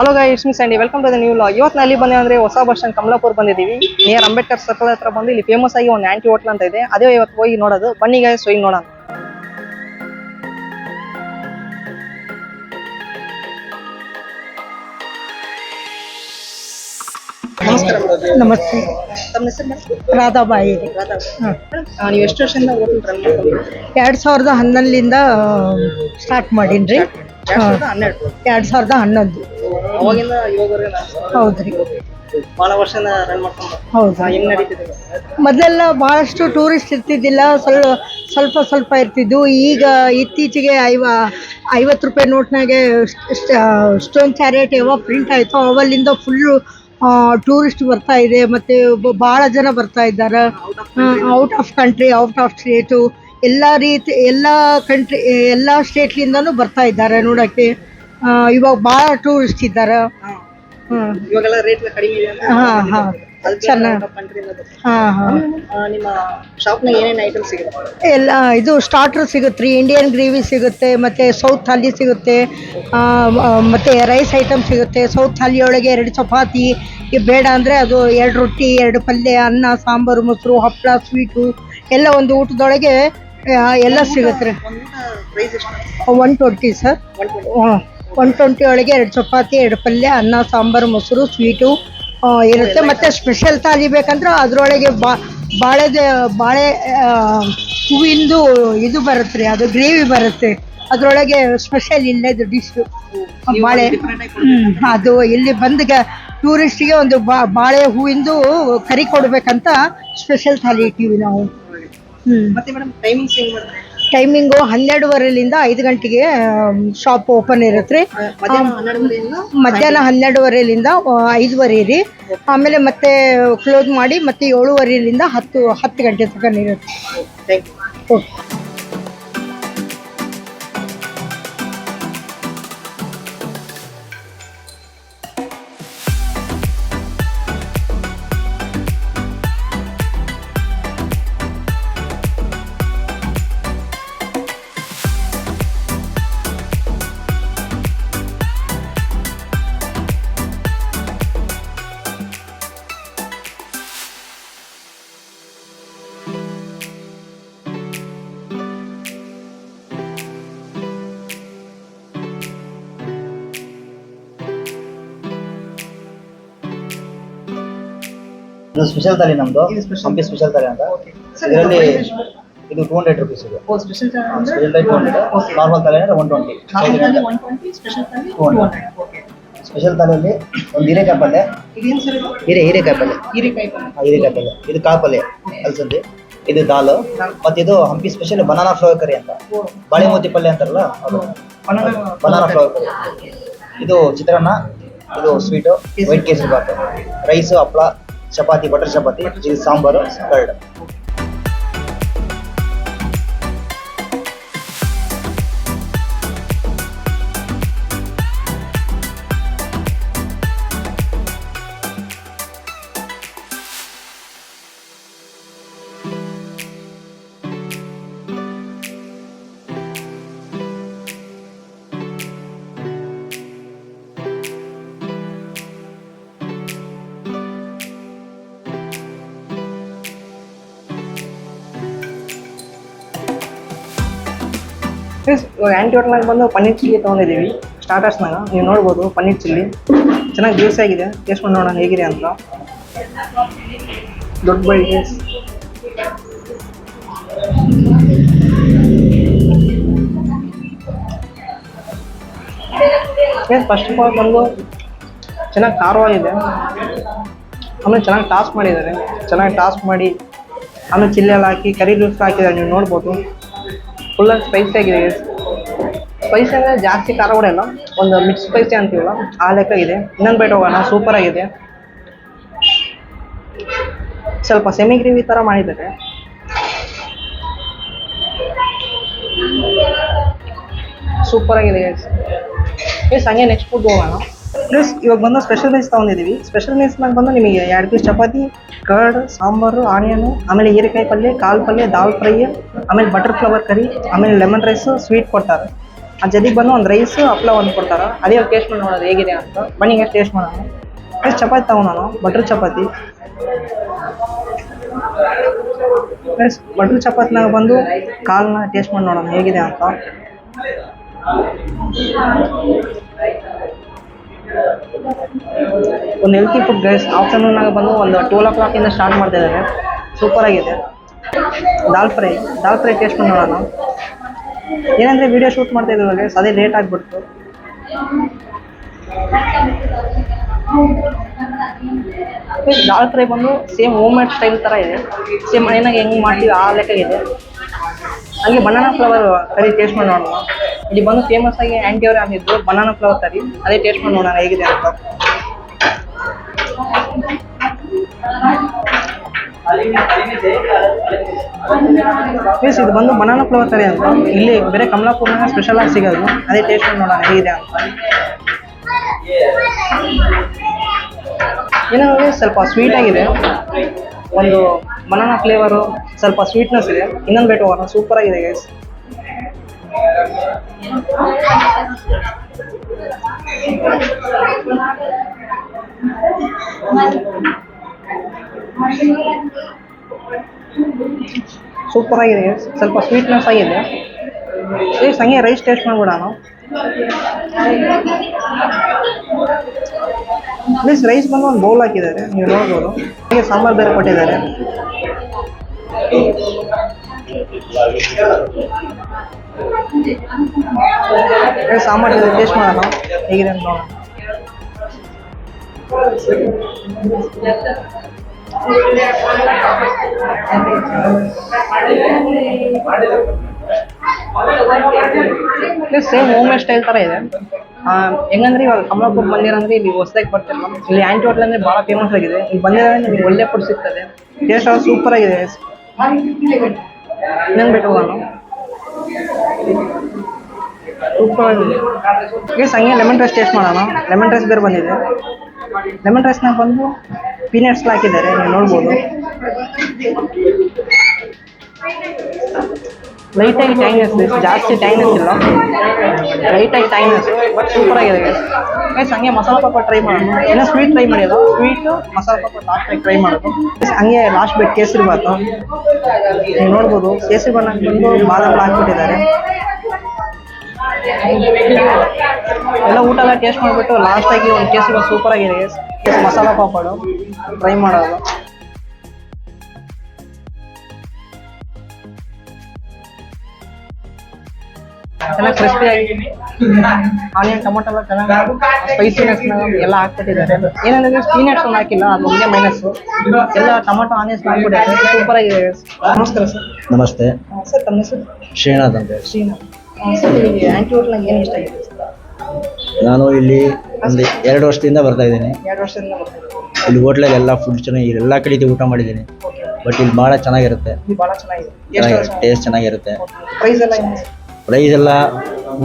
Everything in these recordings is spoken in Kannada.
Hello guys, it's me welcome to the new vlog. ಇವತ್ತು ಅಲ್ಲಿ ಬಂದೆ ಅಂದ್ರೆ ಹೊಸ ಬಸ್ ಸ್ಟ್ಯಾಂಡ್ ಕಮಲಾಪುರ ಬಂದಿದ್ದೀವಿ. ನಿಯರ್ ಅಂಬೇಡ್ಕರ್ ಸರ್ಕಲ್ ಹತ್ರ ಬಂದು ಇಲ್ಲಿ ಫೇಮಸ್ ಆಗಿ ಒಂದು ಆಂಟಿ ಹೋಟ್ಲ್ ಅಂತ ಇದೆ. ಅದೇ ಇವತ್ತು ಹೋಗಿ ನೋಡೋದು. ಬನ್ನಿ ಗೈಸ್, ಹೋಗಿ ನೋಡೋಣ. ನಮಸ್ತೆ. ತಮ್ಮ ಹೆಸರು ರಾಧಾಬಾಯಿ. ನೀವು ಎಷ್ಟು ವರ್ಷದಿಂದ ಹೋಟೆಲ್ ರನ್ ಮಾಡ್ಕೊಂಡು? 2011 ಸ್ಟಾರ್ಟ್ ಮಾಡೀನ್ರಿ. 2011 ಅವಾಗಿಂದ ಇವಾಗವರೆಗೆ ಹೌದ್ರಿ. ಬಹಳ ವರ್ಷದಿಂದ ರನ್ ಮಾಡ್ಕೊಂಡು ಹೌದು. ಹೆಂಗ್ ನಡೀತಿದೆ? ಮೊದಲೆಲ್ಲ ಬಹಳಷ್ಟು ಟೂರಿಸ್ಟ್ ಇರ್ತಿದ್ದಿಲ್ಲ, ಸ್ವಲ್ಪ ಇರ್ತಿದ್ವು. ಈಗ ಇತ್ತೀಚೆಗೆ 50 ರೂಪಾಯಿ ನೋಟ್ನಾಗೆ ಸ್ಟೋನ್ ಚಾರಿಯಟ್ ಯಾವಾಗ ಪ್ರಿಂಟ್ ಆಯಿತು ಅವಲ್ಲಿಂದ ಫುಲ್ಲು ಟೂರಿಸ್ಟ್ ಬರ್ತಾ ಇದೆ. ಮತ್ತು ಭಾಳ ಜನ ಬರ್ತಾ ಇದ್ದಾರೆ. Out of country, out of state, ಎಲ್ಲ ಸ್ಟೇಟ್ಲಿಂದನೂ ಬರ್ತಾ ಇದ್ದಾರೆ ನೋಡೋಕ್ಕೆ. ಇವಾಗ ಭಾಳ ಟೂರಿಸ್ಟ್ ಇದ್ದಾರೆ. ಇವಾಗೆಲ್ಲ ರೇಟ್ ಕಡಿಮೆ ಇದೆ. ಹಾಂ ಚೆನ್ನಾಗಿ. ನಿಮ್ಮ ಶಾಪ್ನಾಗ ಏನೇನು ಐಟಮ್ ಸಿಗುತ್ತೆ? ಎಲ್ಲ ಇದು ಸ್ಟಾರ್ಟರ್ ಸಿಗುತ್ತೆ ರೀ. ಇಂಡಿಯನ್ ಗ್ರೇವಿ ಸಿಗುತ್ತೆ, ಮತ್ತು ಸೌತ್ ಥಾಲಿ ಸಿಗುತ್ತೆ, ಮತ್ತು ರೈಸ್ ಐಟಮ್ ಸಿಗುತ್ತೆ. ಸೌತ್ ಥಾಲಿಯೊಳಗೆ 2 ಚಪಾತಿ, ಬೇಡ ಅಂದರೆ ಅದು 2 ರೊಟ್ಟಿ, 2 ಪಲ್ಯ, ಅನ್ನ, ಸಾಂಬಾರು, ಮೊಸರು, ಹಪ್ಪಳ, ಸ್ವೀಟು ಎಲ್ಲ ಒಂದು ಊಟದೊಳಗೆ ಎಲ್ಲ ಸಿಗುತ್ತೆ ರೀ. 120 ಸರ್. 120 ಒಳಗೆ 2 ಚಪಾತಿ, 2 ಪಲ್ಯ, ಅನ್ನ, ಸಾಂಬಾರು, ಮೊಸರು, ಸ್ವೀಟು ಇರುತ್ತೆ. ಮತ್ತು ಸ್ಪೆಷಲ್ ಥಾಲಿ ಬೇಕಂದ್ರೆ ಅದರೊಳಗೆ ಬಾಳೆ ಹೂವಿಂದು ಇದು ಬರುತ್ತೆ ರೀ, ಅದು ಗ್ರೇವಿ ಬರುತ್ತೆ. ಅದರೊಳಗೆ ಸ್ಪೆಷಲ್ ಇಲ್ಲದು ಡಿಶ್ಶು ಬಾಳೆ. ಅದು ಇಲ್ಲಿ ಬಂದ ಟೂರಿಸ್ಟಿಗೆ ಒಂದು ಬಾಳೆ ಹೂವಿಂದು ಕರಿ ಕೊಡ್ಬೇಕಂತ ಸ್ಪೆಷಲ್ ಥಾಲಿ ಇಟ್ಟಿವಿ ನಾವು. ಮತ್ತೆ ಮೇಡಮ್ ಟೈಮಿಂಗ್ಸ್ ಹೆಂಗ್ ಮಾಡ್ತಾರೆ? ಟೈಮಿಂಗು 12:30ರಿಂದ 5 ಗಂಟೆಗೆ ಶಾಪ್ ಓಪನ್ ಇರುತ್ತೆ ರೀ. ಮಧ್ಯಾಹ್ನ 12:30ರಿಂದ 5:30 ರೀ. ಆಮೇಲೆ ಮತ್ತೆ ಕ್ಲೋಸ್ ಮಾಡಿ ಮತ್ತೆ 7:30ರಿಂದ 10 ಗಂಟೆ ತನಕ ಇರುತ್ತೆ. ಓಕೆ. ಇದು ಸ್ಪೆಷಲ್ ಥಾಲಿ ನಮ್ದು, ಹಂಪಿ ಸ್ಪೆಷಲ್ ಥಾಲಿ ಅಂತ. ಇದರಲ್ಲಿ ಇದು 200 ರುಪೀಸ್ ಇದೆ. ಸ್ಪೆಷಲ್ ಥಾಲಿ 200, ನಾರ್ಮಲ್ ಥಾಲಿ ಅಂದರೆ 120. ಸ್ಪೆಷಲ್ ಥಾಲಿಯಲ್ಲಿ ಒಂದು ಹೀರೆಕಾಯಿ ಪಲ್ಯ, ಹೀರೆಕಾಯಿ ಪಲ್ಯ, ಇದು ಕಾಳು ಪಲ್ಯ, ಅಲಸಂದೆ, ಇದು ದಾಲು, ಮತ್ತು ಇದು ಹಂಪಿ ಸ್ಪೆಷಲ್ ಬನಾನಾ ಫ್ಲವರ್ ಕರಿ ಅಂತ, ಬಾಳೆ ಮೋತಿ ಪಲ್ಯ ಅಂತಾರಲ್ಲ ಅದು ಬನಾನಾ ಫ್ಲವರ್ ಕರಿ. ಇದು ಚಿತ್ರಾನ್ನ, ಇದು sweet, white kesari bath, rice, ಹಪ್ಪಳ, ಚಪಾತಿ, ಬಟರ್ ಚಪಾತಿ, ಇದು ಸಾಂಬಾರು, ಕರ್ಡ್. ಇವಾಗ ಆಂಟಿ ಹೋಟ್ಲ್ನಾಗ ಬಂದು ಪನ್ನೀರ್ ಚಿಲ್ಲಿ ತೊಗೊಂಡಿದ್ದೀವಿ. ಸ್ಟಾರ್ಟರ್ಸ್ನಾಗ ನೀವು ನೋಡ್ಬೋದು ಪನ್ನೀರ್ ಚಿಲ್ಲಿ ಚೆನ್ನಾಗಿ ಜ್ಯೂಸಿ ಆಗಿದೆ. ಟೇಸ್ಟ್ ಮಾಡಿ ನೋಡೋಣ ಹೇಗಿದೆ ಅಂತ. ದೊಡ್ಡ ಬೈಗೆ ಫಸ್ಟ್ ಆಫ್ ಆಲ್ ಬಂದು ಚೆನ್ನಾಗಿ ಖಾರವಾಗಿದೆ. ಆಮೇಲೆ ಚೆನ್ನಾಗಿ ಟಾಸ್ಟ್ ಮಾಡಿದ್ದಾರೆ. ಚೆನ್ನಾಗಿ ಟಾಸ್ಟ್ ಮಾಡಿ ಆಮೇಲೆ ಚಿಲ್ಲಿ ಎಲ್ಲ ಹಾಕಿ ಕರಿ ಲೀವ್ಸ್ ಹಾಕಿದ್ದಾರೆ. ನೀವು ನೋಡ್ಬೋದು ಫುಲ್ ಸ್ಪೈಸಿ ಆಗಿದೆ. ಸ್ಪೈಸಿ ಅಂದರೆ ಜಾಸ್ತಿ ಖಾರ ಕೂಡ ಇಲ್ಲ, ಒಂದು ಮಿಕ್ಸ್ ಸ್ಪೈಸಿ ಅಂತೀವಲ್ಲ ಆ ಲೆಕ್ಕ ಇದೆ. ಇನ್ನೊಂದು ಬೈಟ್ ಹೋಗೋಣ. ಸೂಪರ್ ಆಗಿದೆ. ಸ್ವಲ್ಪ ಸೆಮಿ ಗ್ರೇವಿ ಥರ ಮಾಡಿದ್ದಾರೆ. ಸೂಪರ್ ಆಗಿದೆ ಎಸ್. ಹಂಗೆ ನೆಕ್ಸ್ಟ್ ಫುಡ್ ಹೋಗೋಣ. ಪ್ಲಸ್ ಇವಾಗ ಬಂದು ಸ್ಪೆಷಲ್ ಮೀಲ್ಸ್ ತೊಗೊಂಡಿದ್ದೀವಿ. ಸ್ಪೆಷಲ್ ಮೀಲ್ಸ್ನಾಗ ಬಂದು ನಿಮಗೆ 2 piece chapati, curd, sambar, onion, ಆಮೇಲೆ ಹೀರೆಕಾಯಿ ಪಲ್ಯ, ಕಾಳು ಪಲ್ಯ, ದಾಲ್ ಫ್ರೈ, ಆಮೇಲೆ ಬಟರ್ ಫ್ಲವರ್ ಕರಿ, ಆಮೇಲೆ ಲೆಮನ್ ರೈಸು, ಸ್ವೀಟ್ ಕೊಡ್ತಾರೆ. ಆ ಜೊತೆಗೆ ಬಂದು ಒಂದು ರೈಸ್ ಹಪ್ಪಳ ಒಂದು ಕೊಡ್ತಾರೆ. ಅದೇ ಟೇಸ್ಟ್ ಮಾಡಿ ನೋಡೋದು ಹೇಗಿದೆ ಅಂತ. ಬನ್ನಿ ಈಗ ಟೇಸ್ಟ್ ಮಾಡೋಣ. ಚಪಾತಿ ತಗೊಂಡು ನಾನು ಬಟರ್ ಚಪಾತಿ. ಬಟರ್ ಚಪಾತಿನಾಗ ಬಂದು ಕಾಳನ್ನ ಟೇಸ್ಟ್ ಮಾಡಿ ನೋಡೋಣ ಹೇಗಿದೆ ಅಂತ. ಒಂದು ಹೆಲ್ತಿ ಫುಡ್ ಗೈಸ್. ಆಫ್ಟರ್ನೂನಾಗ ಬಂದು ಒಂದು 12 o'clock ಇಂದ ಸ್ಟಾರ್ಟ್ ಮಾಡ್ತಾ ಇದ್ದಾರೆ. ಸೂಪರ್ ಆಗಿದೆ. ದಾಲ್ ಫ್ರೈ ಟೇಸ್ಟ್ ಮಾಡಿ ನೋಡೋಣ. ಏನಂದ್ರೆ ವಿಡಿಯೋ ಶೂಟ್ ಮಾಡ್ತಾ ಇದ್ದೀವಿ ಗೈಸ್, ಅದೇ ಲೇಟ್ ಆಗಿಬಿಡ್ತು. ದಾಲ್ ಫ್ರೈ ಬಂದು ಸೇಮ್ ಹೋಮ್ ಮೇಡ್ ಸ್ಟೈಲ್ ಥರ ಇದೆ. ಸೇಮ್ ಮನೆಯಾಗ ಹೆಂಗೆ ಮಾಡ್ತೀವಿ ಆ ಲೆಕ್ಕಾಗಿದೆ. ಹಂಗೆ ಬನಾನಾ ಫ್ಲವರ್ ಕರಿ ಟೇಸ್ಟ್ ಮಾಡಿ ನೋಡೋಣ. ಇಲ್ಲಿ ಬಂದು ಫೇಮಸ್ ಆಗಿ ಆಂಟಿ ಅವರೇ ಆಗಿದ್ದು ಬನಾನಾ ಫ್ಲವರ್ ಕರಿ, ಅದೇ ಟೇಸ್ಟ್ ಮಾಡಿ ನೋಡೋಣ ಹೇಗಿದೆ ಅಂತ. ಪ್ಲೀಸ್ ಇದು ಬಂದು ಬನಾನಾ ಫ್ಲವರ್ ಕರಿ ಅಂತ. ಇಲ್ಲಿ ಬೇರೆ ಕಮಲಾಪುರ್ನಾಗ ಸ್ಪೆಷಲ್ ಆಗಿ ಸಿಗೋದು, ಅದೇ ಟೇಸ್ಟ್ ಮಾಡಿ ನೋಡೋಣ ಹೇಗಿದೆ ಅಂತ. ಏನಂದ್ರೆ ಸ್ವಲ್ಪ ಸ್ವೀಟ್ ಆಗಿದೆ. ಒಂದು ಬನಾನಾ ಫ್ಲೇವರು, ಸ್ವಲ್ಪ ಸ್ವೀಟ್ನೆಸ್ ಇದೆ. ಇನ್ನೊಂದು ಬೇಟ್ ಹೋಗೋಣ. ಸೂಪರ್ ಆಗಿದೆ ಗೈಸ್. ಸೂಪರ್ ಆಗಿದೆ ಗೈಸ್. ಸ್ವಲ್ಪ ಸ್ವೀಟ್ನೆಸ್ ಆಗಿದೆ. ಹಂಗೆ ರೈಸ್ ಟೇಸ್ಟ್ ಮಾಡ್ಬಿಡೋಣ. ಪ್ಲೀಸ್ ರೈಸ್ ಬಂದು ಒಂದು ಬೌಲ್ ಹಾಕಿದ್ದಾರೆ, ನೀವು ನೋಡ್ಬೋದು. ಹಾಗೆ ಸಾಂಬಾರು ಬೇರೆ ಕೊಟ್ಟಿದ್ದಾರೆ. ಸಾಂಬಾರು ಟೇಸ್ಟ್ ಮಾಡೋಣ ಹೇಗಿದೆ ಅಂತ ನೋಡೋಣ. ಸೇಮ್ ಹೋಮ್ ಮೇಡ್ ಸ್ಟೈಲ್ ಥರ ಇದೆ. ಹೆಂಗಂದ್ರೆ ಇವಾಗ ಕಮಲಾಪುರ್ ಬಂದಿರಂದ್ರೆ ಇಲ್ಲಿ ಹೊಸದಾಗಿ ಬರ್ತಿಲ್ಲ. ಇಲ್ಲಿ ಆಂಟಿ ಹೋಟ್ಲ್ ಅಂದ್ರೆ ಭಾಳ ಫೇಮಸ್ ಆಗಿದೆ. ಇಲ್ಲಿ ಬಂದಿದ್ರೆ ನಿಮಗೆ ಒಳ್ಳೆ ಫುಡ್ ಸಿಗ್ತದೆ. ಟೇಸ್ಟ್ ಆಗಿ ಸೂಪರ್ ಆಗಿದೆ. ಇನ್ನೊಂದು ಬಿಟ್ಟು ಹೋಗೋಣ. ಸೂಪರ್ ಆಗಿದೆ ಗೈಸ್. ಹಂಗೆ ಲೆಮನ್ ರೈಸ್ ಟೇಸ್ಟ್ ಮಾಡೋಣ. ಲೆಮನ್ ರೈಸ್ ಬೇರೆ ಬಂದಿದೆ. ಲೆಮನ್ ರೈಸ್ನಾಗ ಬಂದು ಪೀನಟ್ಸ್ ಹಾಕಿದ್ದಾರೆ, ನೀವು ನೋಡ್ಬೋದು. ಲೈಟಾಗಿ ಟೈನೆಸ್, ಜಾಸ್ತಿ ಟೈನೆಸ್ ಇಲ್ಲ, ಲೈಟಾಗಿ ಟೈನೆಸ್, ಬಟ್ ಸೂಪರ್ ಆಗಿದೆ ಗೈಸ್. ಹಂಗೆ ಮಸಾಲ ಪಾಪ ಟ್ರೈ ಮಾಡೋಣ. ಇನ್ನೂ ಸ್ವೀಟ್ ಟ್ರೈ ಮಾಡಿಲ್ಲ. ಸ್ವೀಟು ಮಸಾಲ ಪಾಪ ಲಾಸ್ಟಾಗಿ ಟ್ರೈ ಮಾಡೋದು. ಹಂಗೆ ಲಾಸ್ಟ್ ಬಿಟ್ಟು ಕೇಸರಿ ಬಾತು ನೀವು ನೋಡ್ಬೋದು. ಕೇಸರಿ ಬಣ್ಣಕ್ಕೆ ಬಂದು ಬಾದಾಮ್ ಹಾಕ್ಬಿಟ್ಟಿದ್ದಾರೆ. ಎಲ್ಲ ಊಟ ಎಲ್ಲ ಟೇಸ್ಟ್ ಮಾಡಿಬಿಟ್ಟು ಲಾಸ್ಟಾಗಿ ಒಂದು ಕೇಸರಿ ಬಾತ್ ಸೂಪರ್ ಆಗಿದೆ ಗೈಸ್. ಮಸಾಲ ಪಾಪಡು ಟ್ರೈ ಮಾಡೋದು. ಚೆನ್ನಾಗಿ ಕ್ರಿಸ್ಪಿಯಾಗಿ ಆನಿಯನ್ ಟೊಮೊಟೊ ಎಲ್ಲ ಚೆನ್ನಾಗಿ ಸ್ಪೈಸಿನೆಸ್ ಎಲ್ಲ ಹಾಕ್ಬಿಟ್ಟಿದ್ದಾರೆ. ಏನಂದ್ರೆ ಪೀನಟ್ಸ್ ಒಂದು ಹಾಕಿಲ್ಲ, ಅದು ಒಂದೇ ಮೈನಸ್. ಎಲ್ಲ ಟೊಮೊಟೊ ಆನಿಯನ್ಸ್ ಹಾಕ್ಬಿಟ್ಟಿದ್ದಾರೆ. ಸೂಪರ್ ಆಗಿದೆ. ನಮಸ್ಕಾರ ಸರ್. ನಮಸ್ತೆ ಸರ್, ತಮ್ಮ ಹೆಸರು? ಶ್ರೀನಾಥ್ ಅಂತ. ಶ್ರೀನಾಥ್ ಸರ್, ನಿಮಗೆ ಆಂಟಿ ಹೋಟ್ಲಾಗ ಏನು ಇಷ್ಟ ಆಗಿದೆ ಸರ್? ನಾನು ಇಲ್ಲಿ ಒಂದು 2 ವರ್ಷದಿಂದ ಬರ್ತಾ ಇದ್ದೀನಿ. 2 ವರ್ಷದಿಂದ ಬರ್ತಾ ಇದ್ದೀನಿ. ಇಲ್ಲಿ ಹೋಟ್ಲಲ್ಲಿ ಎಲ್ಲ ಫುಡ್ ಚೆನ್ನಾಗಿ, ಎಲ್ಲ ಕಡೆ ಊಟ ಮಾಡಿದ್ದೀನಿ. ಬಟ್ ಇಲ್ಲಿ ಭಾಳ ಚೆನ್ನಾಗಿರುತ್ತೆ. ಇದು ಭಾಳ ಚೆನ್ನಾಗಿದೆ. ಟೇಸ್ಟ್ ಚೆನ್ನಾಗಿರುತ್ತೆ. ಪ್ರೈಸ್ ಎಲ್ಲ ಏನು? ಪ್ರೈಸ್ ಎಲ್ಲ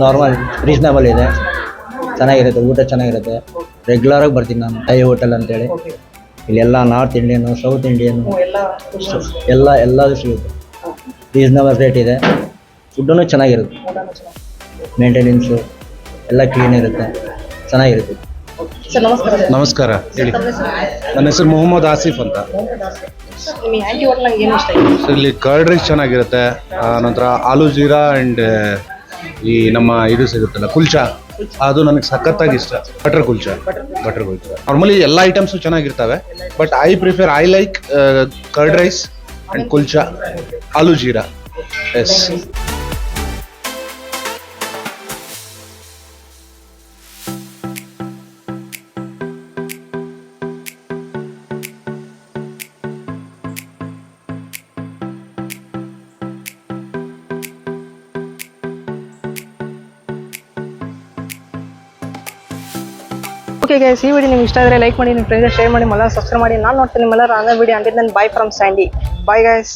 ನಾರ್ಮಲ್ ರೀಸನಬಲ್ ಇದೆ. ಚೆನ್ನಾಗಿರುತ್ತೆ, ಊಟ ಚೆನ್ನಾಗಿರುತ್ತೆ. ರೆಗ್ಯುಲರಾಗಿ ಬರ್ತೀನಿ ನಾನು ಐ ಹೋಟೆಲ್ ಅಂತೇಳಿ. ಇಲ್ಲೆಲ್ಲ ನಾರ್ತ್ ಇಂಡಿಯನು, ಸೌತ್ ಇಂಡಿಯನು ಎಲ್ಲದೂ ಸಿಗುತ್ತೆ. ರೀಸನಬಲ್ ರೇಟ್ ಇದೆ. ಫುಡ್ಡೂ ಚೆನ್ನಾಗಿರುತ್ತೆ. ಮೇಂಟೆನೆನ್ಸು ಎಲ್ಲ ಕ್ಲೀನ್ ಇರುತ್ತೆ, ಚೆನ್ನಾಗಿರುತ್ತೆ. ಸರ್ ನಮಸ್ಕಾರ. ನಮಸ್ಕಾರ, ಹೇಳಿ. ತಮ್ಮ ಹೆಸರು? ನನ್ನ ಹೆಸರು ಮೊಹಮ್ಮದ್ ಆಸಿಫ್ ಅಂತ. ನಿಮಗೆ ಆಂಟಿ ಹೋಟ್ಲಾಗ ಏನು ಇಷ್ಟ ಆಗಿದೆ? ಸೊ ಇಲ್ಲಿ ಕರ್ಡ್ ರೈಸ್ ಚೆನ್ನಾಗಿರುತ್ತೆ. ನಂತರ ಆಲೂ ಜೀರಾ ಆ್ಯಂಡ್ ಈ ನಮ್ಮ ಇದು ಸಿಗುತ್ತಲ್ಲ ಕುಲ್ಚಾ, ಅದು ನನಗೆ ಸಖತ್ತಾಗಿ ಇಷ್ಟ. ಬಟರ್ ಕುಲ್ಚಾ. ನಾರ್ಮಲಿ ಎಲ್ಲ ಐಟಮ್ಸು ಚೆನ್ನಾಗಿರ್ತವೆ, but I like curd rice and kulcha, aloo jeera. Yes. Okay guys, ಈ ವಿಡಿಯೋ ನಿಮ್ಗೆ ಇಷ್ಟ ಆದರೆ ಲೈಕ್ ಮಾಡಿ, ನಿಮ್ಮ ಫ್ರೆಂಡ್ಸ್ ಶೇರ್ ಮಾಡಿ, ಮಲ್ಲ ಸಬ್ಸ್ಕ್ರೈಬ್ ಮಾಡಿ. ನಾನು ನೋಡ್ತೀನಿ ನಿಮ್ಮೆಲ್ಲರೂ ಅನ್ನೋ ವಿಡಿಯೋ. ಅಂಟಿದ್ ನನ್ನ bye from Sandy. Bye guys.